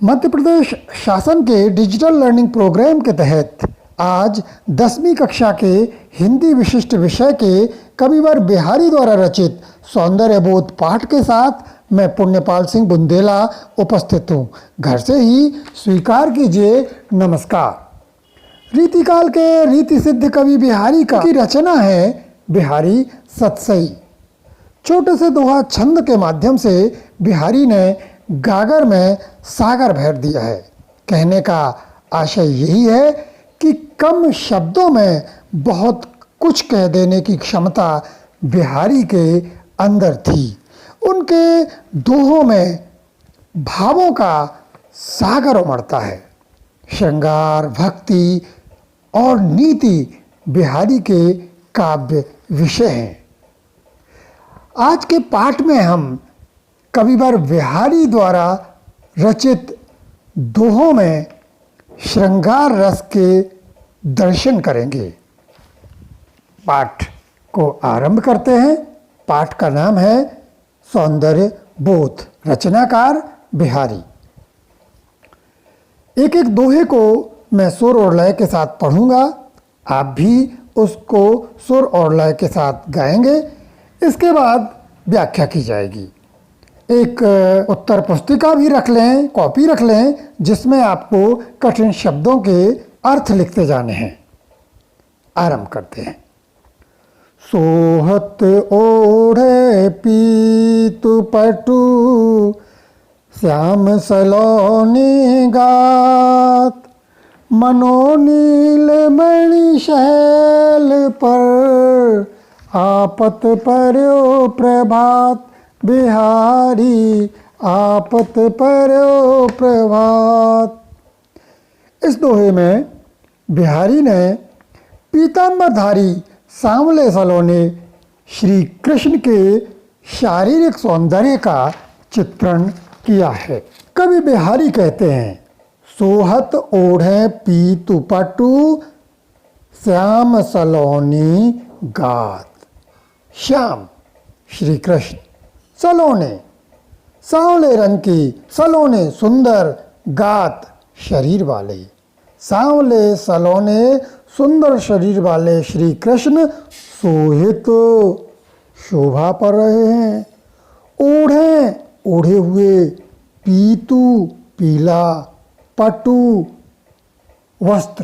मध्य प्रदेश शासन के digital learning programme के तहत आज 10वीं कक्षा के हिंदी विशिष्ट विषय के कविवर बिहारी द्वारा रचित सौंदर्य बोध पाठ के साथ मैं पुण्यपाल सिंह बुंदेला उपस्थित हूँ। घर से ही स्वीकार कीजिए नमस्कार। रीतिकाल के रीति सिद्ध कवि बिहारी की रचना है बिहारी सतसई। छोटे से दोहा छंद के माध्यम से बिहारी ने गागर में सागर भर दिया है। कहने का आशय यही है कि कम शब्दों में बहुत कुछ कह देने की क्षमता बिहारी के अंदर थी। उनके दोहों में भावों का सागर उमड़ता है। श्रृंगार, भक्ति और नीति बिहारी के काव्य विषय हैं। आज के पाठ में हम कविवर बिहारी द्वारा रचित दोहों में श्रृंगार रस के दर्शन करेंगे। पाठ को आरंभ करते हैं। पाठ का नाम है सौंदर्य बोध, रचनाकार बिहारी। एक एक दोहे को मैं सुर और लय के साथ पढ़ूंगा, आप भी उसको सुर और लय के साथ गाएंगे। इसके बाद व्याख्या की जाएगी। एक उत्तर पुस्तिका भी रख लें, कॉपी रख लें, जिसमें आपको कठिन शब्दों के अर्थ लिखते जाने हैं। आरंभ करते हैं। सोहत ओढ़े पीतु पटु श्याम सलोनी गात, मनोनील मणि शैल पर आपत पर्यो प्रभात, बिहारी आपत पर्यो प्रभात। इस दोहे में बिहारी ने पीतांबरधारी सांवले सलोने श्री कृष्ण के शारीरिक सौंदर्य का चित्रण किया है। कवि बिहारी कहते हैं, सोहत ओढ़े पीतु पटु श्याम सलोनी गात। श्याम श्री कृष्ण, सलोने सांवले रंग की, सलोने सुंदर, गात शरीर वाले। सांवले सलोने सुंदर शरीर वाले श्री कृष्ण सोहित शोभा पर रहे हैं। ओढ़े ओढ़े हुए, पीतु पीला, पटु वस्त्र।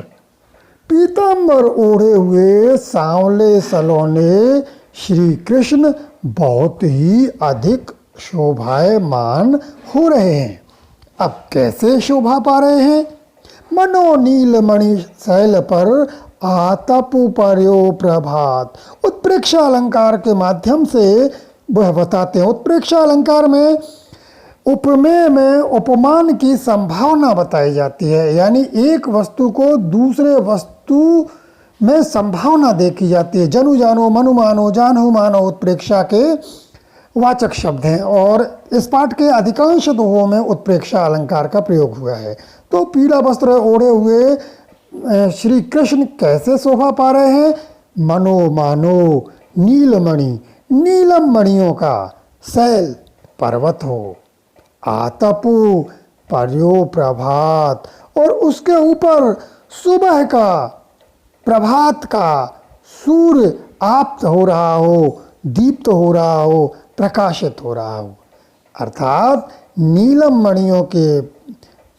पीतांबर ओढ़े हुए सांवले सलोने श्री कृष्ण बहुत ही अधिक शोभायमान हो रहे हैं। अब कैसे शोभा पा रहे हैं? मनोनील मणि शैल पर आतपु पर्यो प्रभात। उत्प्रेक्षा अलंकार के माध्यम से वह बताते हैं। उत्प्रेक्षा अलंकार में उपमेय में उपमान की संभावना बताई जाती है, यानी एक वस्तु को दूसरे वस्तु में संभावना देखी जाती है। जनु जानो, मनु मानो, जानहु मानो उत्प्रेक्षा के वाचक शब्द हैं और इस पाठ के अधिकांश दोहों में उत्प्रेक्षा अलंकार का प्रयोग हुआ है। तो पीला वस्त्र ओढ़े हुए श्री कृष्ण कैसे शोभा पा रहे हैं? मनो मानो नीलमणि, नीलम मणियों का शैल पर्वत हो। आतपु पर्यो प्रभात, और उसके ऊपर सुबह का, प्रभात का सूर्य आप्त हो रहा हो, दीप्त हो रहा हो, प्रकाशित हो रहा हो। अर्थात नीलम मणियों के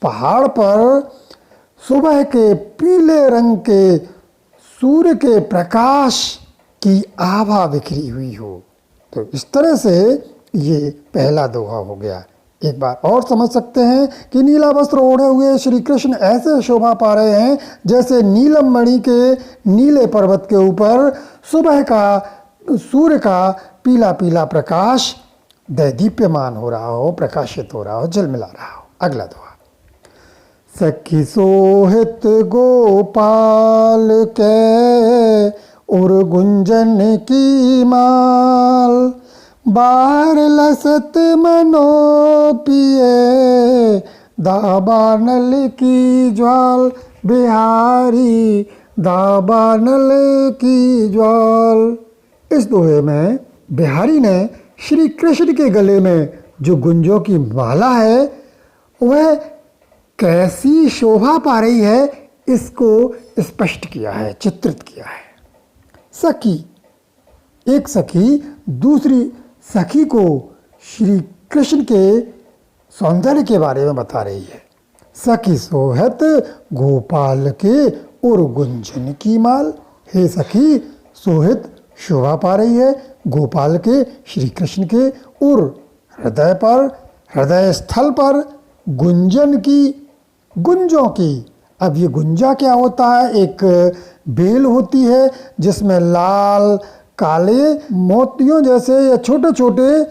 पहाड़ पर सुबह के पीले रंग के सूर्य के प्रकाश की आभा बिखरी हुई हो। तो इस तरह से ये पहला दोहा हो गया। एक बार और समझ सकते हैं कि नीला वस्त्र ओढ़े हुए श्री कृष्ण ऐसे शोभा पा रहे हैं जैसे नीलम मणि के नीले पर्वत के ऊपर सुबह का सूर्य का पीला पीला प्रकाश दैदीप्यमान हो रहा हो, प्रकाशित हो रहा हो, झिलमिला रहा हो। अगला दोहा। सखी सोहित गोपाल के उर गुंजन की माल, बार लसत मनो पिए दाबानल की ज्वाल, बिहारी दाबानल की ज्वाल। इस दोहे में बिहारी ने श्री कृष्ण के गले में जो गुंजों की माला है वह कैसी शोभा पा रही है इसको स्पष्ट किया है, चित्रित किया है। सखी, एक सखी दूसरी सखी को श्री कृष्ण के सौंदर्य के बारे में बता रही है। सखी सोहत गोपाल के और गुंजन की माल। हे सखी, सोहित शोभा पा रही है गोपाल के, श्री कृष्ण के, और हृदय पर, हृदय स्थल पर गुंजन की, गुंजों की। अब ये गुंजा क्या होता है? एक बेल होती है जिसमें लाल काले मोतियों जैसे या छोटे छोटे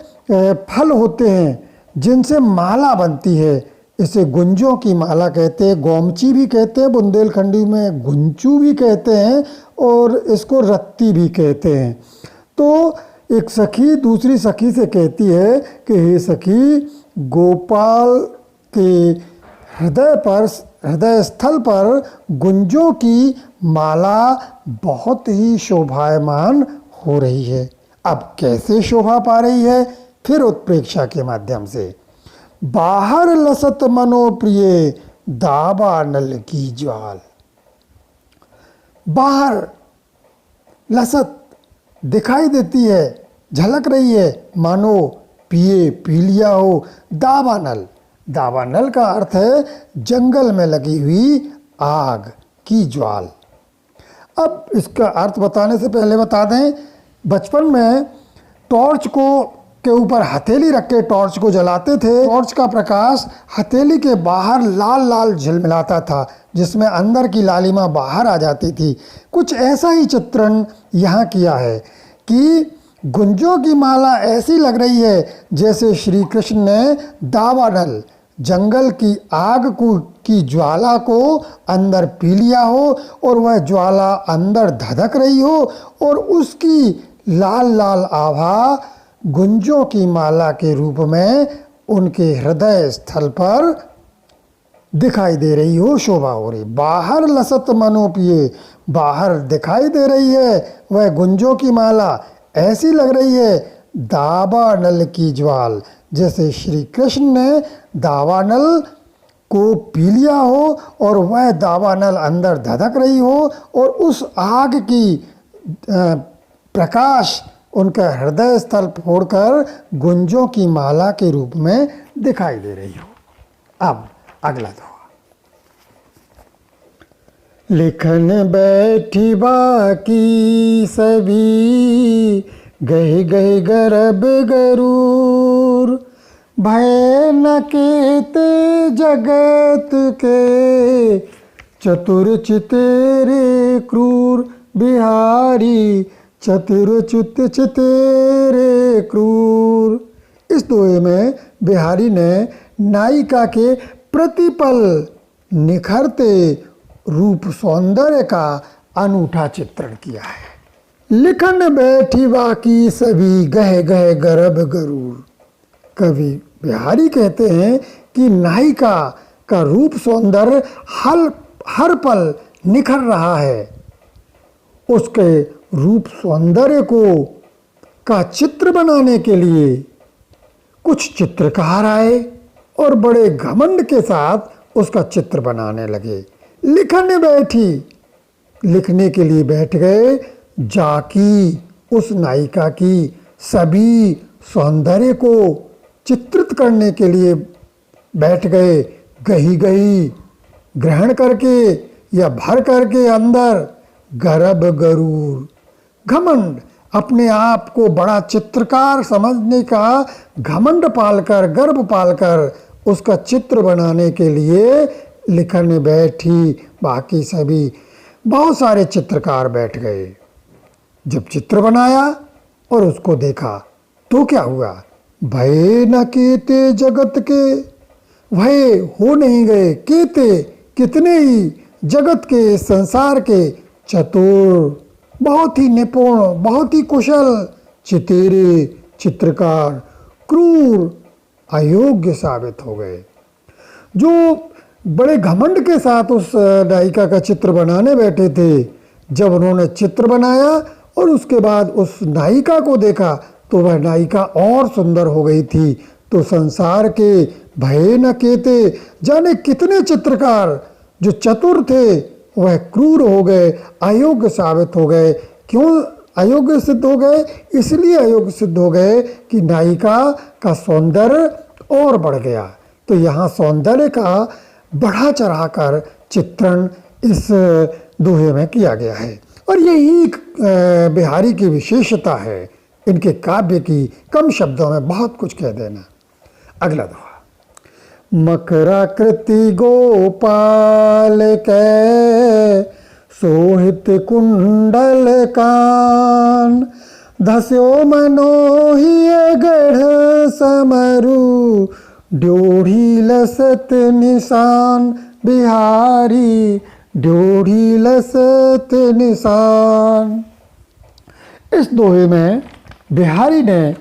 फल होते हैं जिनसे माला बनती है। इसे गुंजों की माला कहते हैं, गोमची भी कहते हैं, बुंदेलखंडी में गुंचू भी कहते हैं, और इसको रत्ती भी कहते हैं। तो एक सखी दूसरी सखी से कहती है कि हे सखी, गोपाल के हृदय पर, हृदय स्थल पर गुंजों की माला बहुत ही शोभायमान हो रही है। अब कैसे शोभा पा रही है? फिर उत्प्रेक्षा के माध्यम से। बाहर लसत मनोप्रिय दावानल की ज्वाल। बाहर लसत दिखाई देती है, झलक रही है, मानो पिए पी लिया हो। दावानल, दावानल का अर्थ है जंगल में लगी हुई आग की ज्वाल। अब इसका अर्थ बताने से पहले बता दें, बचपन में टॉर्च के ऊपर हथेली रख के टॉर्च को जलाते थे। टॉर्च का प्रकाश हथेली के बाहर लाल लाल झिलमिलाता था, जिसमें अंदर की लालिमा बाहर आ जाती थी। कुछ ऐसा ही चित्रण यहाँ किया है कि गुंजों की माला ऐसी लग रही है जैसे श्री कृष्ण ने दावानल, जंगल की आग की ज्वाला को अंदर पी लिया हो, और वह ज्वाला अंदर धधक रही हो, और उसकी लाल लाल आभा गुंजों की माला के रूप में उनके हृदय स्थल पर दिखाई दे रही हो, शोभा हो रही। बाहर लसत मनोपिए, बाहर दिखाई दे रही है वह गुंजों की माला, ऐसी लग रही है दावानल की ज्वाल, जैसे श्री कृष्ण ने दावानल को पी लिया हो और वह दावानल अंदर धधक रही हो, और उस आग की प्रकाश उनका हृदय स्थल फोड़कर गुंजों की माला के रूप में दिखाई दे रही हो। अब अगला दोहा। लिखन बैठी बाकी सभी, गहे गहे गर्भ गरूर, भय न केते जगत के, चतुर चितेरे क्रूर बिहारी, चतुर चित चितेरे क्रूर। इस दोहे में बिहारी ने नायिका के प्रतिपल निखरते रूप सौंदर्य का अनूठा चित्रण किया है। लिखन बैठी बाकी सभी, गहे गहे गर्भ गरूर। कवि बिहारी कहते हैं कि नायिका का रूप सौंदर्य हर पल निखर रहा है। उसके रूप सौंदर्य का चित्र बनाने के लिए कुछ चित्रकार आए और बड़े घमंड के साथ उसका चित्र बनाने लगे। लिखने बैठी, लिखने के लिए बैठ गए, जाकी, उस नायिका की सभी सौंदर्य को चित्रित करने के लिए बैठ गए। गही गही ग्रहण करके या भर करके अंदर, गर्भ गरूर, घमंड, अपने आप को बड़ा चित्रकार समझने का घमंड पालकर, गर्भ पालकर उसका चित्र बनाने के लिए लिखने बैठी बाकी सभी, बहुत सारे चित्रकार बैठ गए। जब चित्र बनाया और उसको देखा तो क्या हुआ? भय न केते जगत के, भय हो नहीं गए, केते कितने ही, जगत के, संसार के, चतुर बहुत ही निपुण, बहुत ही कुशल, चितेरे चित्रकार, क्रूर अयोग्य साबित हो गए। जो बड़े घमंड के साथ उस नायिका का चित्र बनाने बैठे थे, जब उन्होंने चित्र बनाया और उसके बाद उस नायिका को देखा तो वह नायिका और सुंदर हो गई थी। तो संसार के भय न केते। जाने कितने चित्रकार जो चतुर थे वह क्रूर हो गए, अयोग्य साबित हो गए। क्यों अयोग्य सिद्ध हो गए? इसलिए अयोग्य सिद्ध हो गए कि नायिका का सौंदर्य और बढ़ गया। तो यहाँ सौंदर्य का बढ़ा चढ़ाकर चित्रण इस दोहे में किया गया है और यही बिहारी की विशेषता है इनके काव्य की, कम शब्दों में बहुत कुछ कह देना। अगला दोहा। मकराकृति गोपाल के सोहित कुंडल कान, धस्यो मनोहिय गढ़ समरु, ड्योढ़ी लसत निशान। बिहारी ड्योढ़ी लसत निशान। इस दोहे में बिहारी ने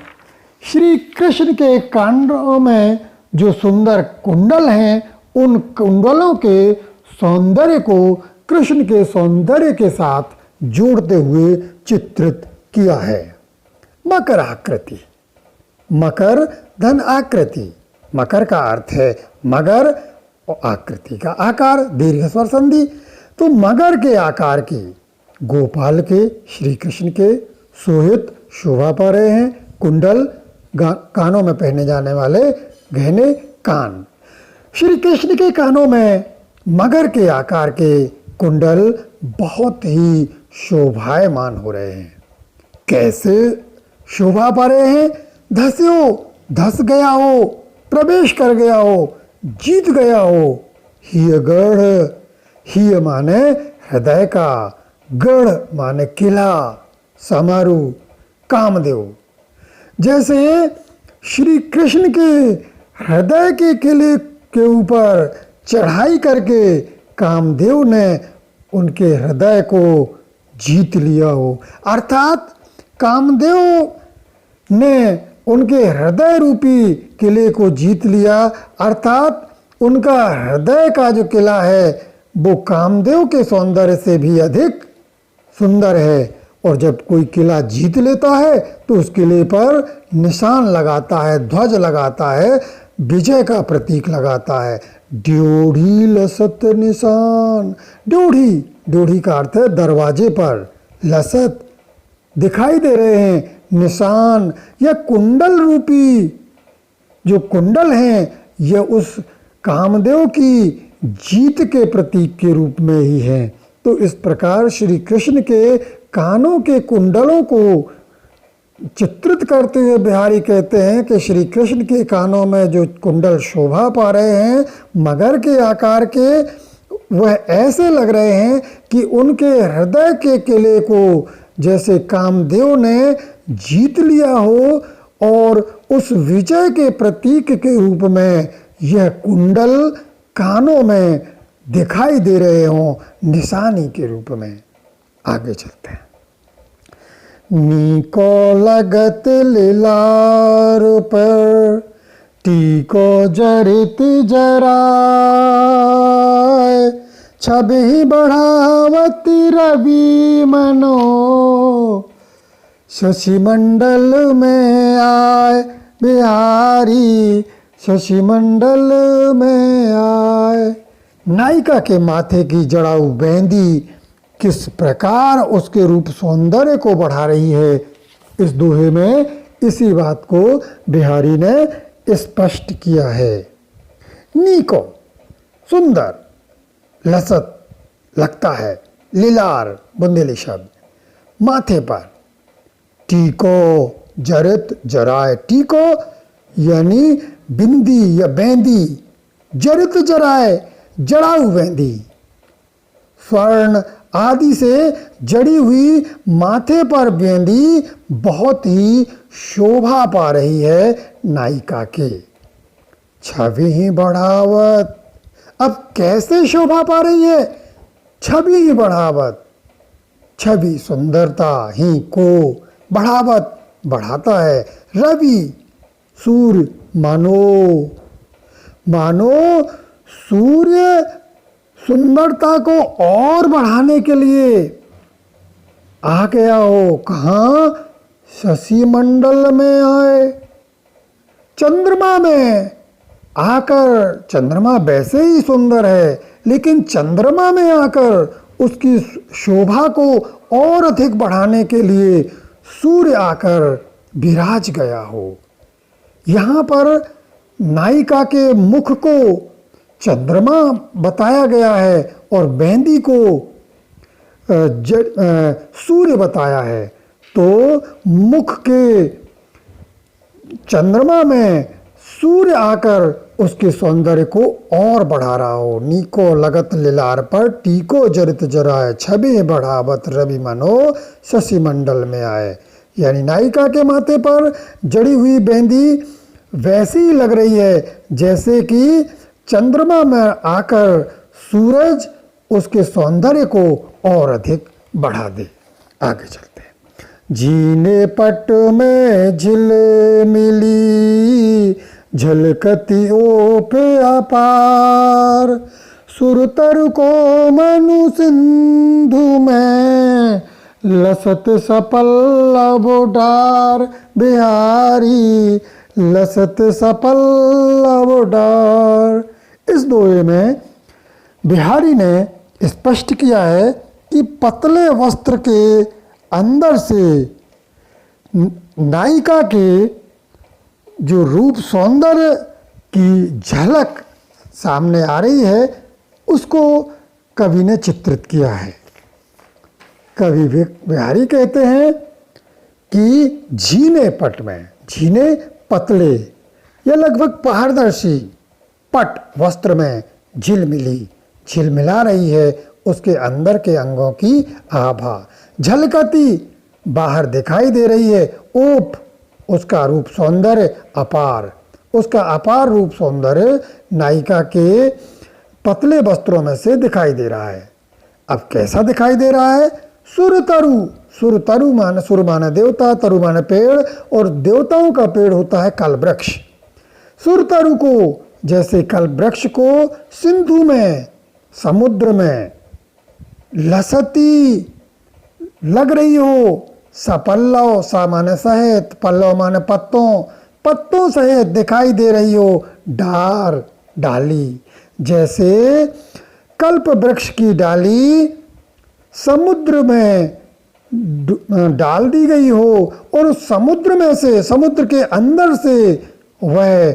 श्री कृष्ण के कांडों में जो सुंदर कुंडल हैं उन कुंडलों के सौंदर्य को कृष्ण के सौंदर्य के साथ जोड़ते हुए चित्रित किया है। मकर आकृति, मकर धन आकृति। मकर का अर्थ है मगर और आकृति का आकार, दीर्घ स्वर संधि। तो मगर के आकार की, गोपाल के, श्री कृष्ण के सोहित शोभा पा रहे हैं कुंडल, कानों में पहने जाने वाले गहने कान। श्री कृष्ण के कानों में मगर के आकार के कुंडल बहुत ही शोभायमान हो रहे हैं। कैसे शोभा पा रहे हैं? धस्यो, धस गया हो, प्रवेश कर गया हो, जीत गया हो। हिय गढ़, हिय माने हृदय का, गढ़ माने किला, समारू कामदेव। जैसे श्री कृष्ण के हृदय के किले के ऊपर चढ़ाई करके कामदेव ने उनके हृदय को जीत लिया हो, अर्थात कामदेव ने उनके हृदय रूपी किले को जीत लिया, अर्थात उनका हृदय का जो किला है वो कामदेव के सौंदर्य से भी अधिक सुंदर है। और जब कोई किला जीत लेता है तो उस किले पर निशान लगाता है, ध्वज लगाता है, विजय का प्रतीक लगाता है। ड्योढ़ी लसत निशान। ड्योढ़ी, ड्योढ़ी का अर्थ है दरवाजे पर, लसत दिखाई दे रहे हैं, निशान या कुंडल रूपी जो कुंडल हैं यह उस कामदेव की जीत के प्रतीक के रूप में ही है। तो इस प्रकार श्री कृष्ण के कानों के कुंडलों को चित्रित करते हुए बिहारी कहते हैं कि श्री कृष्ण के कानों में जो कुंडल शोभा पा रहे हैं मगर के आकार के, वह ऐसे लग रहे हैं कि उनके हृदय के किले को जैसे कामदेव ने जीत लिया हो और उस विजय के प्रतीक के रूप में यह कुंडल कानों में दिखाई दे रहे हों, निशानी के रूप में। आगे चलते हैं। नीको लगत लीलार पर, टीको जरित जराय, छवि बढ़ावती रवि मनो, शशि मंडल में आए। बिहारी शशि मंडल में आए। नायिका के माथे की जड़ाऊ बेंदी किस प्रकार उसके रूप सौंदर्य को बढ़ा रही है, इस दोहे में इसी बात को बिहारी ने स्पष्ट किया है। नीको सुंदर, लसत लगता है, लीलार बुंदेली शब्द, माथे पर। टीको जरित जराए। टीको यानी बिंदी या बेंदी, जरित जराए जड़ाऊ बेंदी, स्वर्ण आदि से जड़ी हुई माथे पर बेंदी बहुत ही शोभा पा रही है नायिका के। छवि ही बढ़ावत। अब कैसे शोभा पा रही है? छवि ही बढ़ावत। छवि सुंदरता ही को, बढ़ावत बढ़ाता है। रवि सूर्य, मानो सूर्य सुंदरता को और बढ़ाने के लिए आ गया हो। कहाँ? शशि मंडल में आए। चंद्रमा में आकर, चंद्रमा वैसे ही सुंदर है, लेकिन चंद्रमा में आकर उसकी शोभा को और अधिक बढ़ाने के लिए सूर्य आकर विराज गया हो। यहाँ पर नायिका के मुख को चंद्रमा बताया गया है और मेहंदी को सूर्य बताया है। तो मुख के चंद्रमा में सूर्य आकर उसके सौंदर्य को और बढ़ा रहा हो। नीको लगत लिलार पर टीको जरित जराए, छवि बढ़ावत रवि मनो शशि मंडल में आए। यानी नायिका के माथे पर जड़ी हुई मेहंदी वैसी ही लग रही है जैसे कि चंद्रमा में आकर सूरज उसके सौंदर्य को और अधिक बढ़ा दे। आगे चलते हैं। जीने पट में झिल मिली, झलकती ओ पे अपार, सुरतर को मनु सिंधु में, लसत सपल्लव डार बिहारी, लसत सपल्लव डार। इस दोहे में बिहारी ने स्पष्ट किया है कि पतले वस्त्र के अंदर से नायिका के जो रूप सौंदर्य की झलक सामने आ रही है उसको कवि ने चित्रित किया है। कवि बिहारी कहते हैं कि झीने पट में, झीने पतले या लगभग पारदर्शी, पट वस्त्र में झिलमिली, झिलमिला रही है उसके अंदर के अंगों की आभा, झलकती बाहर दिखाई दे रही है, ओप उसका रूप सौंदर्य अपार, उसका अपार रूप सौंदर्य नायिका के पतले वस्त्रों में से दिखाई दे रहा है। अब कैसा दिखाई दे रहा है? सुरतरु, सुरतरु माने, सुर माने देवता, तरु माने पेड़, और देवताओं का पेड़ होता है कल्पवृक्ष। सुरतरु को, जैसे कल्पवृक्ष को सिंधु में, समुद्र में लसती लग रही हो, सपल्लव, सा माने सहित, पल्लव माने पत्तों, पत्तों सहित दिखाई दे रही हो, डार डाली, जैसे कल्प वृक्ष की डाली समुद्र में डाल दी गई हो और उस समुद्र में से, समुद्र के अंदर से वह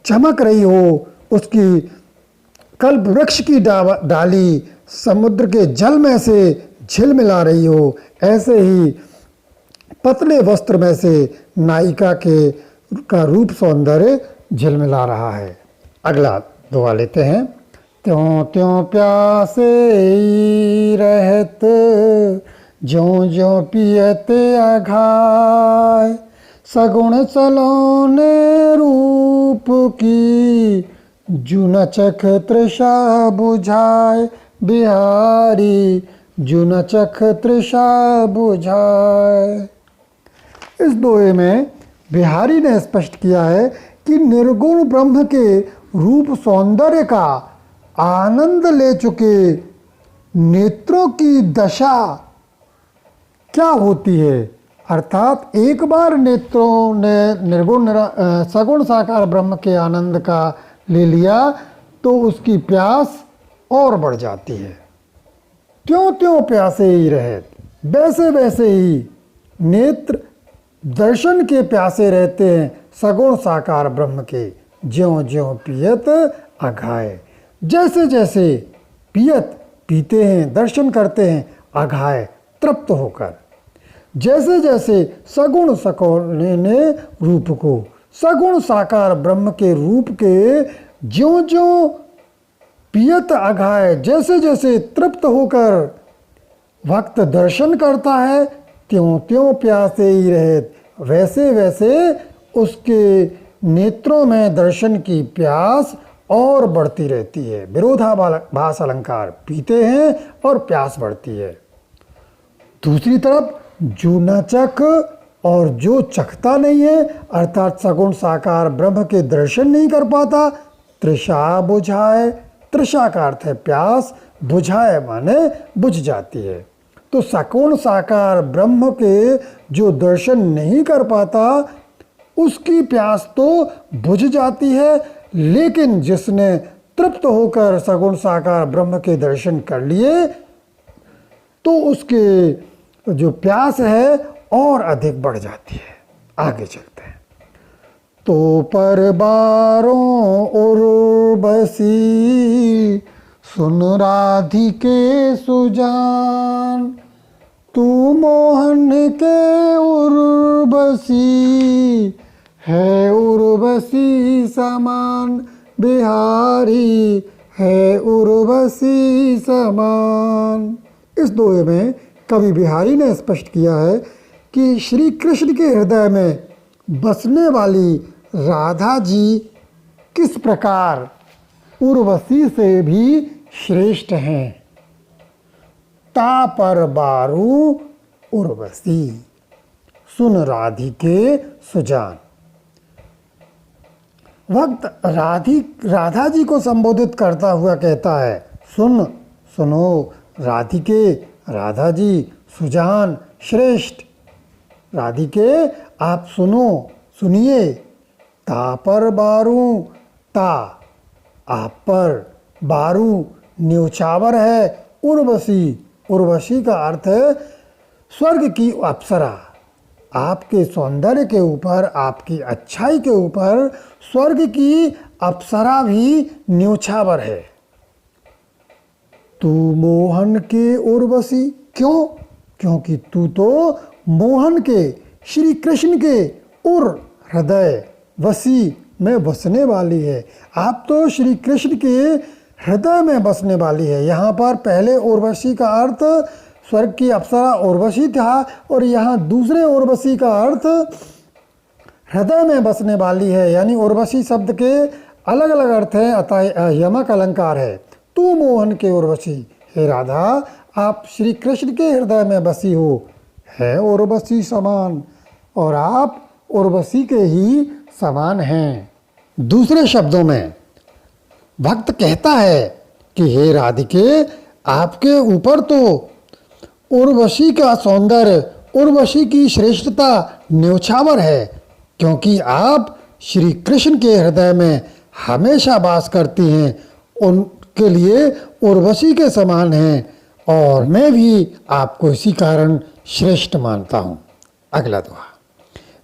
चमक रही हो, उसकी कल्प वृक्ष की डाली समुद्र के जल में से झिलमिला रही हो, ऐसे ही पतले वस्त्र में से नायिका का रूप सौंदर्य झिलमिला रहा है। अगला दुआ लेते हैं। त्यों त्यों प्यासे रहत, ज्यों ज्यों पियते अघाय, सगुण सलोने रूप की, जुन चख तृषा बुझाए बिहारी, जुन चख तृषा बुझाए। इस दोहे में बिहारी ने स्पष्ट किया है कि निर्गुण ब्रह्म के रूप सौंदर्य का आनंद ले चुके नेत्रों की दशा क्या होती है। अर्थात एक बार नेत्रों ने निर्गुण सगुण साकार ब्रह्म के आनंद का ले लिया तो उसकी प्यास और बढ़ जाती है। त्यों त्यों प्यासे ही रहे, वैसे वैसे ही नेत्र दर्शन के प्यासे रहते हैं सगुण साकार ब्रह्म के, ज्यों ज्यों पियत अघाय, जैसे जैसे पियत पीते हैं, दर्शन करते हैं, अघाय तृप्त होकर, जैसे जैसे सगुण सकोने ने रूप को, सगुण साकार ब्रह्म के रूप के ज्यों ज्यों पियत अघाय, जैसे जैसे तृप्त होकर भक्त दर्शन करता है, त्यों त्यों प्यासे ही रहे, वैसे वैसे उसके नेत्रों में दर्शन की प्यास और बढ़ती रहती है। विरोधाभास अलंकार, पीते हैं और प्यास बढ़ती है। दूसरी तरफ जो न चख और जो चखता नहीं है, अर्थात सगुण साकार ब्रह्म के दर्शन नहीं कर पाता, तृषा बुझाए, तृषा का अर्थ है प्यास, बुझाए माने बुझ जाती है। तो सगुण साकार ब्रह्म के जो दर्शन नहीं कर पाता उसकी प्यास तो बुझ जाती है, लेकिन जिसने तृप्त होकर सगुण साकार ब्रह्म के दर्शन कर लिए तो उसके जो प्यास है और अधिक बढ़ जाती है। आगे चलते हैं। तो पर बारों उर्वशी सुन राधिके सुजान, तू मोहन के उर्वशी है उर्वशी समान, बिहारी है उर्वशी समान। इस दोहे में कवि बिहारी ने स्पष्ट किया है कि श्री कृष्ण के हृदय में बसने वाली राधा जी किस प्रकार उर्वशी से भी श्रेष्ठ हैं। ता पर बारू उर्वशी सुन राधिके सुजान। वक्त राधा जी को संबोधित करता हुआ कहता है, सुनो राधिके, राधा जी, सुजान, श्रेष्ठ। राधिके आप सुनिए। ता पर बारू, ता आप पर, बारू न्योछावर है, उर्वशी का अर्थ है स्वर्ग की अप्सरा। आपके सौंदर्य के ऊपर, आपकी अच्छाई के ऊपर स्वर्ग की अप्सरा भी न्योछावर है। तू मोहन के उर्वशी, क्यों? क्योंकि तू तो मोहन के, श्री कृष्ण के उर हृदय वसी में बसने वाली है। आप तो श्री कृष्ण के हृदय में बसने वाली है। यहाँ पर पहले उर्वशी का अर्थ स्वर्ग की अप्सरा उर्वशी था, और यहाँ दूसरे उर्वशी का अर्थ हृदय में बसने वाली है। यानी उर्वशी शब्द के अलग अलग अर्थ हैं, अतः यमक अलंकार है। तू मोहन के उर्वशी, हे राधा आप श्री कृष्ण के हृदय में बसी हो, है उर्वशी समान, और आप उर्वशी के ही समान हैं। दूसरे शब्दों में भक्त कहता है कि हे राधिके, आपके ऊपर तो उर्वशी का सौंदर्य, उर्वशी की श्रेष्ठता न्योछावर है, क्योंकि आप श्री कृष्ण के हृदय में हमेशा वास करती हैं, उनके लिए उर्वशी के समान हैं, और मैं भी आपको इसी कारण श्रेष्ठ मानता हूँ। अगला दोहा।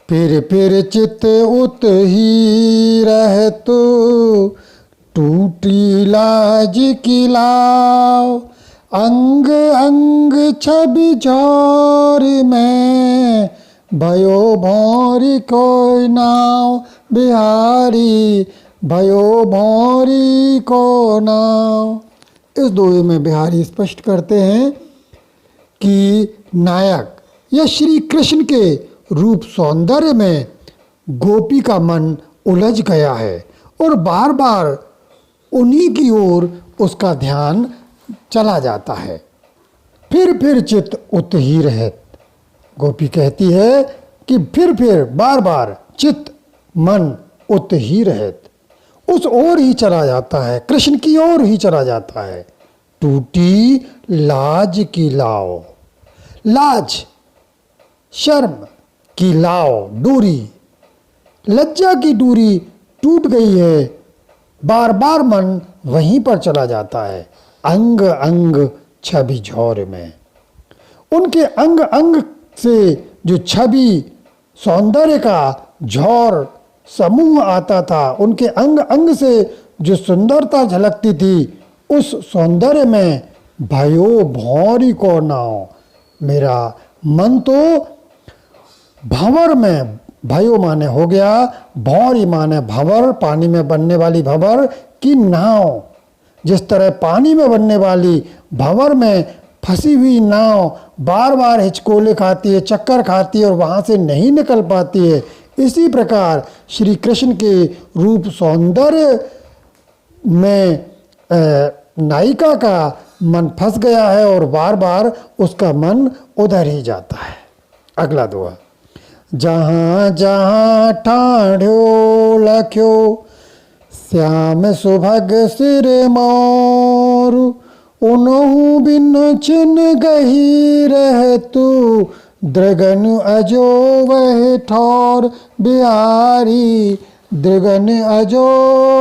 फिर चित उत ही रहतु, टूटी लाज की लाव, अंग अंग छवि झोर में, भयो भौरी कोई नाव, बिहारी भयो भौरी को नाव। इस दोहे में बिहारी स्पष्ट करते हैं कि नायक या श्री कृष्ण के रूप सौंदर्य में गोपी का मन उलझ गया है, और बार बार उन्हीं की ओर उसका ध्यान चला जाता है। फिर चित्त उत ही रहत। गोपी कहती है कि फिर बार बार चित्त मन उत ही रहत, उस ओर ही चला जाता है, कृष्ण की ओर ही चला जाता है। टूटी लाज की लाओ, लाज शर्म की लाओ डोरी, लज्जा की डोरी टूट गई है, बार बार मन वहीं पर चला जाता है। अंग अंग छवि झोर में, उनके अंग अंग से जो छवि सौंदर्य का झोर समूह आता था, उनके अंग अंग से जो सुंदरता झलकती थी, उस सौंदर्य में भयो भौरी को नाव, मेरा मन तो भंवर में, भयो माने हो गया, भौरी माने भंवर, पानी में बनने वाली भंवर की नाव। जिस तरह पानी में बनने वाली भंवर में फंसी हुई नाव बार बार हिचकोले खाती है, चक्कर खाती है और वहाँ से नहीं निकल पाती है, इसी प्रकार श्री कृष्ण के रूप सौंदर्य में नायिका का मन फंस गया है और बार बार उसका मन उधर ही जाता है। अगला दोहा। जहाँ जहाँ ठाढ़ो लख्यो, श्याम सुभग सिर मोर, उनहु बिन छिन गही रहतु, दृगनु अजो वह ठौर बिहारी, दृगनु अजो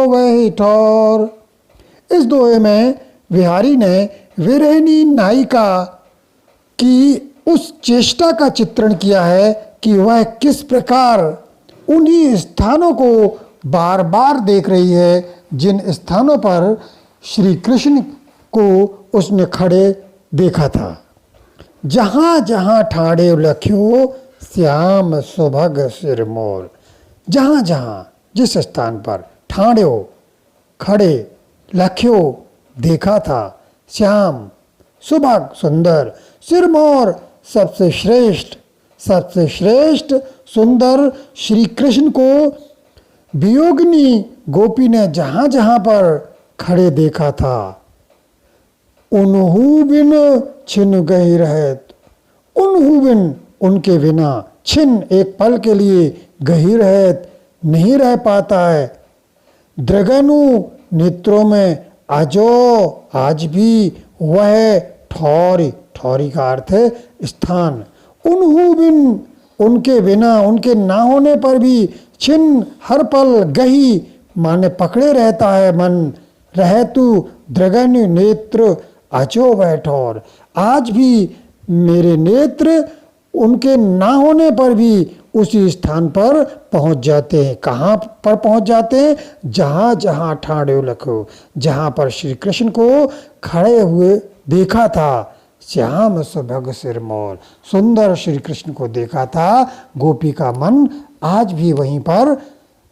वह ठौर। इस दोहे में बिहारी ने विरहिणी नायिका की उस चेष्टा का चित्रण किया है कि वह किस प्रकार उन्हीं स्थानों को बार बार देख रही है जिन स्थानों पर श्री कृष्ण को उसने खड़े देखा था। जहाँ जहाँ ठाड़े लख्यो श्याम सुभग सिरमौर। जहाँ जहाँ जिस स्थान पर ठाड़े खड़े लख्यो देखा था, श्याम सुभग सुंदर, सिरमौर सबसे श्रेष्ठ सुंदर श्री कृष्ण को वियोगिनी गोपी ने जहाँ जहाँ पर खड़े देखा था। उन्हू बिन छिन गई रहत, उन्हू बिन उनके बिना, छिन एक पल के लिए, गही रहत नहीं रह पाता है। दृगनु नेत्रों में, अजो आज भी, वह ठौरी, ठौरी का अर्थ है स्थान, उन्हू बिन उनके बिना, उनके ना होने पर भी, छिन हर पल, गही माने पकड़े रहता है मन, रहतु दृगनु नेत्र अजो वह ठौर। आज भी मेरे नेत्र उनके ना होने पर भी उसी स्थान पर पहुंच जाते हैं। कहाँ पर पहुंच जाते हैं? जहाँ जहाँ ठाड़े लखो, जहाँ पर श्री कृष्ण को खड़े हुए देखा था। श्याम सुभग सिरमौर, सुंदर श्री कृष्ण को देखा था। गोपी का मन आज भी वहीं पर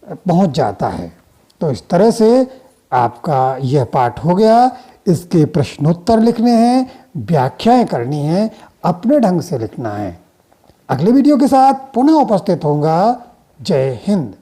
पहुंच जाता है। तो इस तरह से आपका यह पाठ हो गया। इसके प्रश्नोत्तर लिखने हैं, व्याख्याएं करनी है, अपने ढंग से लिखना है। अगले वीडियो के साथ पुनः उपस्थित होऊंगा। जय हिंद।